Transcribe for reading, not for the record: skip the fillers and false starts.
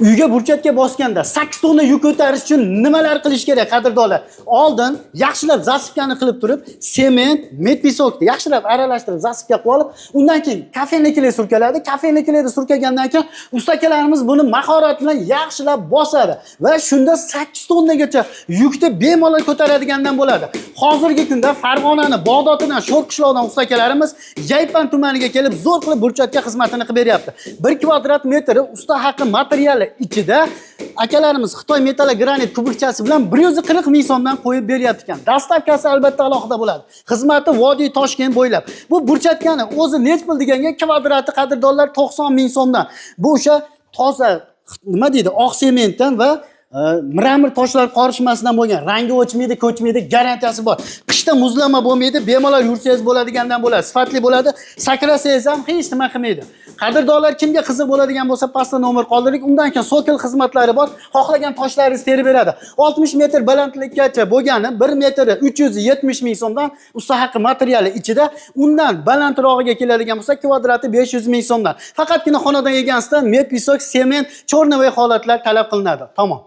Uyga burchakka bosganda 8 tonna yuk ko'tarish uchun nimalar qilish kerak, qadrdonlar? Oldin yaxshilab zasipkani qilib turib, sement, metpisokni yaxshilab aralashtirib zasipka qilib olib, undan keyin kafenliklar surkaladi. Kafenliklarda surkagandan keyin ustakalarimiz buni mahorat bilan yaxshilab bosadi va shunda 8 tonnagacha yukni bemalol ko'taradigandan bo'ladi. Hozirgi kunda Farg'onani Bog'dotidan, Sho'rqishloqdan ustakalarimiz Yaypan tumaniga kelib zo'r qilib burchakka xizmatini qilib beryapti. 1 kvadrat metri usta haqqi materiali ichida akalarimiz Xitoy metall granit kubikchasi bilan 140 ming so'mdan qo'yib beryapti ekan. Dastavkasi albatta alohida bo'ladi. Xizmati Vodiy Toshkent bo'ylab. Bu burchatkani o'zi nech pul deganga kvadrati qadrdonlar 90 ming so'mdan. Bu o'sha toza nima deydi, oq sementdan va miramir toshlar qorishmasidan bo'lgan, rangi o'chmaydi, ko'chmaydi, garantiyasi bor. Qishda muzlama bo'lmaydi, bemalol yursangiz bo'ladigandan bo'ladi, sifatli bo'ladi, sakrasangiz ham hech nima qilmaydi. Qadrdonlar kimga qiziq bo'ladigan bo'lsa, pastda nomer qoldirdik. Undan keyin sokil xizmatlari bor. Xohlagan toshlaringizni terib beradi. 60 metr balandlikgacha bo'lgani 1 metri 370 ming so'mdan usta haqqi materiali ichida, undan balandrog'iga keladigan bo'lsa, kvadrati 500 ming so'mdan. Faqatgina xonadon egasida metpisok, sement, chornovoy holatlar talab qilinadi. Tamom.